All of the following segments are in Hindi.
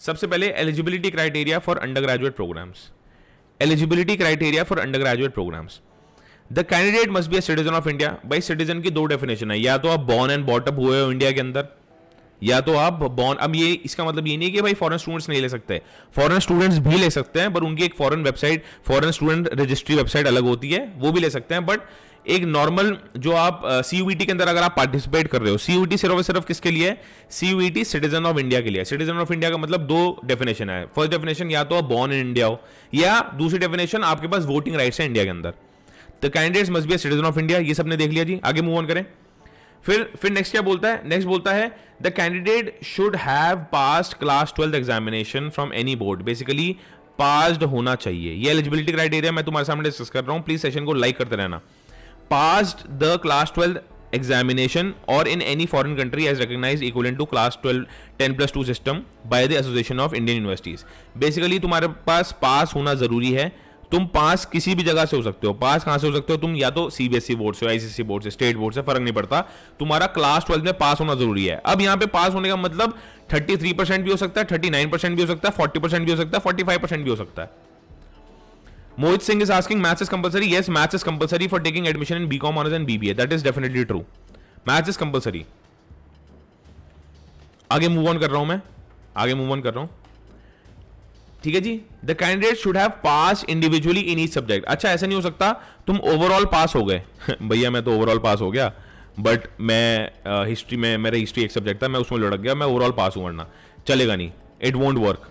सबसे पहले eligibility criteria for undergraduate programmes. Eligibility criteria for undergraduate programmes, the candidate must be a citizen of India. भाई सिटीजन की दो डेफिनेशन है, या तो आप बॉर्न एंड बॉटअप हुए हो इंडिया के अंदर, या तो आप बॉर्न, अब ये इसका मतलब ये नहीं कि भाई फॉरेन स्टूडेंट्स नहीं ले सकते, फॉरेन स्टूडेंट्स भी ले सकते हैं, पर उनकी एक foreign website, foreign student registry website अलग होती है, वो भी ले सकते हैं। बट एक नॉर्मल जो आप सीयूईटी के अंदर अगर आप पार्टिसिपेट कर रहे हो, सीयूईटी सिर्फ और सिर्फ किसके लिए है? सीयूईटी सिटीजन ऑफ इंडिया के लिए। सिटीजन ऑफ इंडिया का मतलब दो डेफिनेशन है। फर्स्ट डेफिनेशन या तो आप बॉर्न इन इंडिया हो, या दूसरी डेफिनेशन आपके पास वोटिंग राइट्स है इंडिया के अंदर। The candidates must be a citizen of India, ये सबने देख लिया जी। आगे मूव ऑन करें। फिर नेक्स्ट क्या बोलता है? नेक्स्ट बोलता है the candidate should have passed class 12 examination from any board. Basically passed होना चाहिए, ये एलिजिबिलिटी क्राइटेरिया मैं तुम्हारे सामने डिस्कस कर रहा हूं, प्लीज सेशन को लाइक करते रहना। Passed the class 12 examination or in any foreign country as recognized equivalent to class 12 10+2 system by the Association of Indian Universities। Basically तुम्हारे पास पास होना जरूरी है। तुम पास किसी भी जगह से हो सकते हो। पास कहां से हो सकते हो? तुम या तो सीबीएसई बोर्ड से, आईसीएसई बोर्ड से, स्टेट बोर्ड से, फर्क नहीं पड़ता, तुम्हारा क्लास 12 में पास होना जरूरी है। अब यहां पे पास होने का मतलब 33% भी हो सकता है, 39% भी हो सकता है, 40% भी हो सकता है, 45% भी हो सकता है। Mohit Singh is asking, maths is compulsory? Yes, maths is compulsory for taking admission in BCom honors and BBA. That is definitely true. Maths is compulsory. आगे मूव ऑन कर रहा हूं मैं, आगे मूव ऑन कर रहा हूं। ठीक है जी। The candidate should have pass individually in each subject. अच्छा, ऐसा नहीं हो सकता तुम ओवरऑल पास हो गए भैया मैं तो ओवरऑल पास हो गया, बट मैं हिस्ट्री में, मेरा हिस्ट्री एक सब्जेक्ट था, मैं उसमें लुढ़क गया, मैं ओवरऑल पास हूं, वरना चलेगा नहीं, इट वोंट वर्क।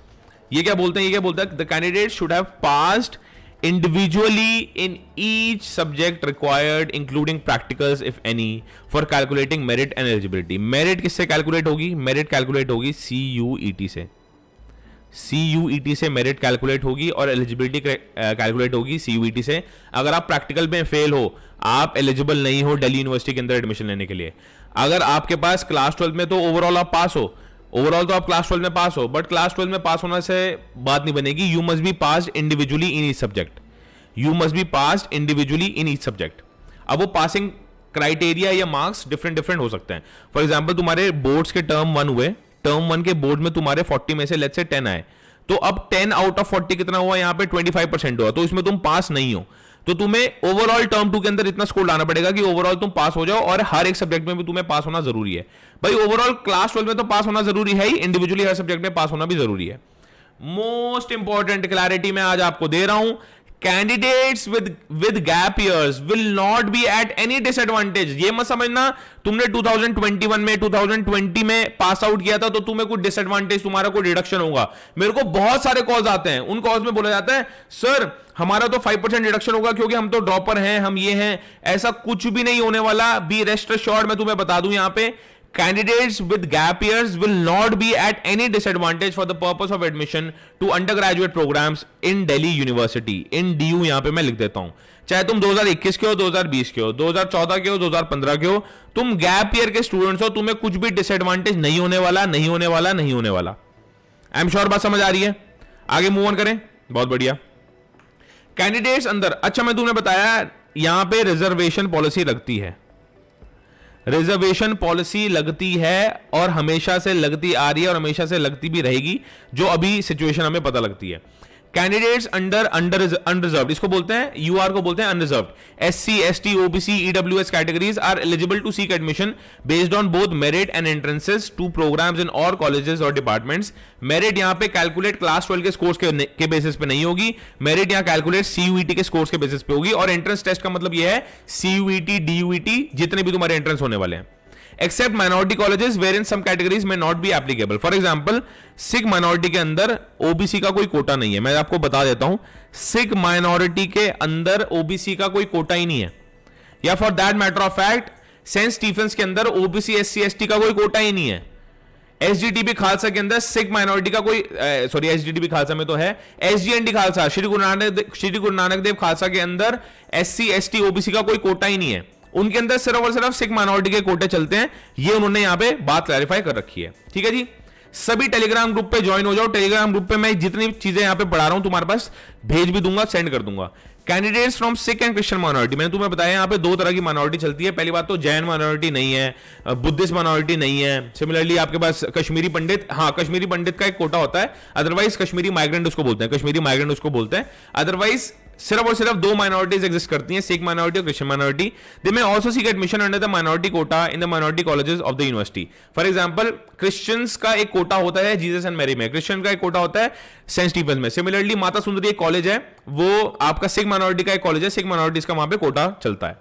ये क्या बोलते हैं? ये क्या बोलता है? The candidate should have passed individually in each subject required including practicals if any for calculating merit and eligibility। merit किससे calculate होगी? merit calculate होगी CUET से, CUET से merit calculate होगी, और eligibility calculate होगी CUET से। अगर आप practical में फेल हो, आप eligible नहीं हो दिल्ली यूनिवर्सिटी के अंदर एडमिशन लेने के लिए। अगर आपके पास क्लास 12 में तो ओवरऑल आप पास हो, ओवरऑल तो आप क्लास 12 में पास हो, बट क्लास 12 में पास होने से बात नहीं बनेगी। You must be passed individually in each subject, you must be passed individually in each subject. अब वो पासिंग क्राइटेरिया या मार्क्स डिफरेंट हो सकते हैं। फॉर एग्जांपल तुम्हारे बोर्ड्स के टर्म 1 हुए, टर्म 1 के बोर्ड में तुम्हारे 40 में से लेट्स से 10 आए, तो अब 10 आउट ऑफ 40 कितना हुआ? यहाँ पे 25% हुआ, तो इसमें तुम पास नहीं हो, तो तुम्हें ओवरऑल टर्म 2 के अंदर इतना स्कोर लाना पड़ेगा कि ओवरऑल तुम पास हो जाओ, और हर एक सब्जेक्ट में भी तुम्हें पास होना जरूरी है। भाई ओवरऑल क्लास 12 में तो पास होना जरूरी है ही, इंडिविजुअली हर सब्जेक्ट में पास होना भी जरूरी है। मोस्ट इंपॉर्टेंट क्लैरिटी मैं आज आपको दे रहा हूं, candidates with gap years will not be at any disadvantage. ये मत समझना तुमने 2021 में, 2020 में पास आउट किया था तो तुम्हें कुछ डिसएडवांटेज, तुम्हारा कोई डिडक्शन होगा। मेरे को बहुत सारे कॉल्स आते हैं, उन कॉल्स में बोला जाता है सर हमारा तो 5% डिडक्शन होगा क्योंकि हम तो ड्रॉपर हैं, हम ये हैं। ऐसा कुछ भी नहीं होने वाला, बी रेस्ट एश्योर्ड। मैं तुम्हें बता दूं यहां पे, candidates with gap years will not be at any disadvantage for the purpose of admission to undergraduate programs in Delhi University। in DU यहां पे मैं लिख देता हूं, चाहे तुम 2021 के हो, 2020 के हो, 2014 के हो, 2015 के हो, तुम गैप ईयर के स्टूडेंट्स हो, तुम्हें कुछ भी डिसएडवांटेज नहीं होने वाला, नहीं होने वाला, नहीं होने वाला। आई एम श्योर बात समझ आ रही है। आगे मूव ऑन करें, बहुत बढ़िया। कैंडिडेट्स अंदर, अच्छा मैं तुम्हें बताया यहां पे रिजर्वेशन पॉलिसी लगती है, रिजर्वेशन पॉलिसी लगती है और हमेशा से लगती आ रही है और हमेशा से लगती भी रहेगी, जो अभी सिचुएशन हमें पता लगती है। कैंडिडेट्स अंडर अनरिजर्व्ड, इसको बोलते हैं, यूआर को बोलते हैं unreserved. SC, ST, OBC, EWS categories are eligible to seek admission based on both merit and entrances to programmes in all colleges और डिपार्टमेंट्स। मेरिट यहां पे कैलकुलेट क्लास 12 के स्कोर्स के बेसिस पे नहीं होगी, मेरिट यहां कैलकुलेट सीयूईटी के स्कोर्स के बेसिस पे होगी। और एंट्रेंस टेस्ट का मतलब यह है सीयूईटी, डीयूईटी, जितने भी तुम्हारे एंट्रेंस होने वाले हैं, except minority colleges wherein some categories may not be applicable। For example, Sikh minority के अंदर ओबीसी का कोई कोटा नहीं है। मैं आपको बता देता हूं, सिख माइनॉरिटी के अंदर ओबीसी का कोई कोटा ही नहीं है। या for that matter of fact Saint Stephen's के अंदर ओबीसी, एससी, एसटी का कोई कोटा ही नहीं है। एसजीटीबी खालसा के अंदर सिख माइनॉरिटी का कोई, सॉरी एसजीटीबी खालसा में तो है, एसजीएनडी खालसा, श्री गुरु नानक देव खालसा के अंदर एससी, एसटी, ओबीसी का कोई कोटा ही नहीं है। उनके अंदर सिर्फ और सिर्फ सिख माइनॉरिटी के कोटे चलते हैं। ये उन्होंने यहां पे बात क्लैरिफाई कर रखी है। ठीक है जी। सभी टेलीग्राम ग्रुप पे ज्वाइन हो जाओ। टेलीग्राम ग्रुप पे मैं जितनी चीजें यहां पे पढ़ा रहा हूं तुम्हारे पास भेज भी दूंगा, सेंड कर दूंगा। Candidates from Sikh and Christian minority, मैंने तुम्हें बताया यहाँ पे दो तरह की माइनॉरिटी चलती है। पहली बात तो जैन माइनॉरिटी नहीं है, बुद्धिस्ट माइनॉरिटी नहीं है। सिमिलरली आपके पास कश्मीरी पंडित, हाँ कश्मीरी पंडित का एक कोटा होता है, अदरवाइज कश्मीरी माइग्रेंट उसको बोलते हैं, कश्मीरी माइग्रेंट उसको बोलते हैं। अदरवाइज सिर्फ और सिर्फ दो माइनॉरिटीज एग्जिस्ट करती हैं, सिख माइनॉरिटी और Christian minority. They may also seek admission under the minority quota in the minority colleges of the university. For example Christians का एक कोटा होता है जीसस एंड मैरी में, क्रिश्चियन का एक कोटा होता है सेंट स्टीफन में। सिमिलरली माता सुंदरी एक कॉलेज है, वो आपका सिख माइनॉरिटी का एक कॉलेज है, सिख माइनॉरिटीज का वहां पे कोटा चलता है।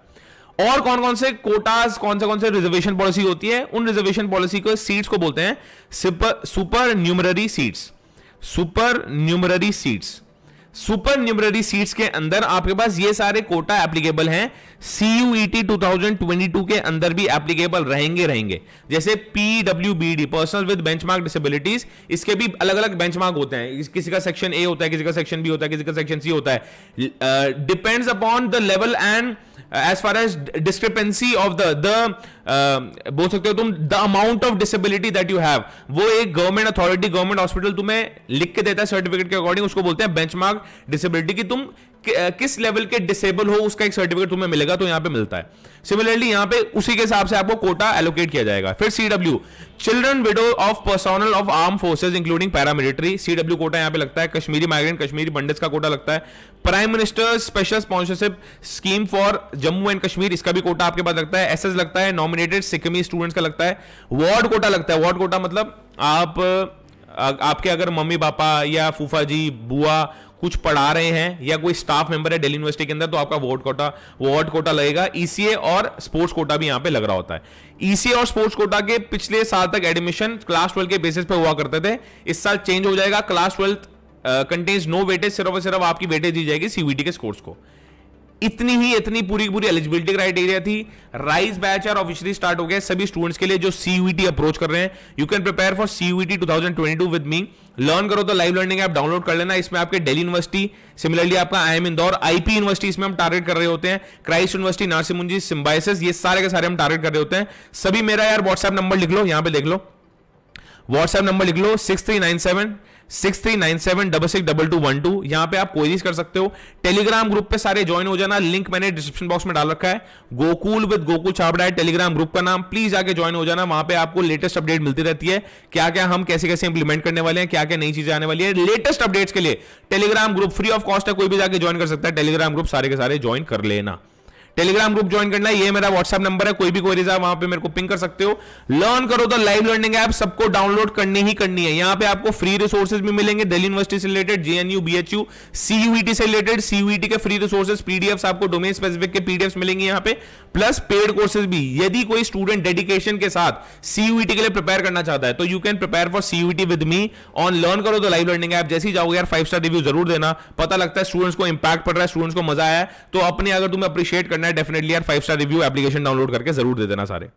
और कौन कौन से कोटास, कौन से रिजर्वेशन पॉलिसी होती है, उन रिजर्वेशन पॉलिसी को सीट्स को बोलते हैं super numerary seats. Super numerary seats, super numerary seats के अंदर आपके पास ये सारे कोटा एप्लीकेबल हैं, CUET 2022 के अंदर भी एप्लीकेबल रहेंगे। जैसे PWBD, personal with benchmark disabilities, इसके भी अलग अलग बेंचमार्क होते हैं, किसी का सेक्शन ए होता है, किसी का सेक्शन बी होता है, किसी का सेक्शन सी होता है। Depends upon the level and as far as discrepancy of बोल सकते हो तुम the amount of disability that you have, वो एक गवर्नमेंट अथॉरिटी, गवर्नमेंट हॉस्पिटल तुम्हें लिख के देता है सर्टिफिकेट के अकॉर्डिंग, उसको बोलते हैं बेंचमार्क डिसेबिलिटी, कि तुम किस लेवल के डिसेबल हो उसका एक सर्टिफिकेट तुम्हें मिलेगा, तो यहां पे मिलता है। सिमिलरली यहां पे उसी के हिसाब से आपको कोटा एलोकेट किया जाएगा। फिर CW, children widow of personal of arm forces including paramilitary, CW quota यहां पे लगता है। कश्मीरी माइग्रेंट, कश्मीरी पंडित्स का कोटा लगता है। Prime minister special sponsorship scheme for Jammu and Kashmir, इसका भी कोटा आपके पास लगता है। SS लगता है, नॉमिनेटेड सिक्किमी स्टूडेंट्स का लगता है। वार्ड कोटा लगता है, वार्ड कोटा मतलब आपके अगर मम्मी पापा या फूफा जी, बुआ कुछ पढ़ा रहे हैं या कोई स्टाफ मेंबर है दिल्ली यूनिवर्सिटी के अंदर, तो आपका वार्ड कोटा लगेगा। ECA और स्पोर्ट्स कोटा भी यहां पे लग रहा होता है। ECA और स्पोर्ट्स कोटा के पिछले साल तक एडमिशन क्लास 12 के बेसिस पे हुआ करते थे, इस साल चेंज हो जाएगा। क्लास 12 कंटेन्स नो वेटेज, सिर्फ और सिर्फ आपकी वेटेज दी जाएगी CUET के स्कोर्स को। इतनी पूरी एलिजिबिलिटी क्राइटेरिया थी। राइज बैच और ऑफिशियली स्टार्ट हो गया सभी स्टूडेंट्स के लिए जो CUET अप्रोच कर रहे हैं। You can prepare for CUET 2022 with me. Learn करो तो लाइव लर्निंग ऐप डाउनलोड कर लेना। इसमें आपके दिल्ली यूनिवर्सिटी, सिमिलरली आपका IIM इंदौर, IP यूनिवर्सिटी इसमें हम टारगेट कर रहे होते हैं, क्राइस्ट यूनिवर्सिटी, नासिमुंजी, सिम्बाइसिस, ये सारे के सारे हम टारगेट कर रहे होते हैं। सभी मेरा यार व्हाट्सएप नंबर लिख लो, यहां पे देख लो, व्हाट्सएप नंबर लिख लो 6397 यहां पे आप क्वेरीज कर सकते हो। टेलीग्राम ग्रुप पे सारे ज्वाइन हो जाना, लिंक मैंने डिस्क्रिप्शन बॉक्स में डाल रखा है। गोकुल विद गोकुल छाबड़ा है टेलीग्राम ग्रुप का नाम, प्लीज आके ज्वाइन हो जाना। वहां पे आपको लेटेस्ट अपडेट मिलती रहती है, क्या क्या हम कैसे कैसे इंप्लीमेंट करने वाले हैं, क्या क्या नई चीजें आने वाली है। लेटेस्ट अपडेट्स के लिए Telegram group free of cost है, कोई भी जाके ज्वाइन कर सकता है। टेलीग्राम ग्रुप सारे के सारे ज्वाइन कर लेना। टेलीग्राम ग्रुप ज्वाइन करना है, ये मेरा व्हाट्सएप नंबर है, कोई भी क्वेरीज है वहां पे मेरे को पिंग कर सकते हो। लर्न करो तो लाइव लर्निंग ऐप सबको डाउनलोड करनी ही करनी है। यहां पे आपको फ्री रिसोर्सेज भी मिलेंगे, दिल्ली यूनिवर्सिटी से रिलेटेड, JNU, BHU, CUET से रिलेटेड, CUET के फ्री रिसोर्सेज, PDFs आपको डोमेन स्पेसिफिक के PDFs मिलेंगे यहां पे, प्लस पेड कोर्सेज भी। यदि कोई स्टूडेंट डेडिकेशन के साथ CUET के लिए प्रिपेयर करना चाहता है तो you can prepare for CUET with me on learn करो तो लाइव लर्निंग ऐप। जैसे ही जाओगे यार 5 स्टार रिव्यू जरूर देना, पता लगता है स्टूडेंट्स को इंपैक्ट पड़ रहा है, स्टूडेंट्स को मजा आया है, तो अपने अगर तुम्हें अप्रिशिएट करना है डेफिनेटली यार 5 स्टार रिव्यू एप्लीकेशन डाउनलोड करके जरूर दे देना सारे।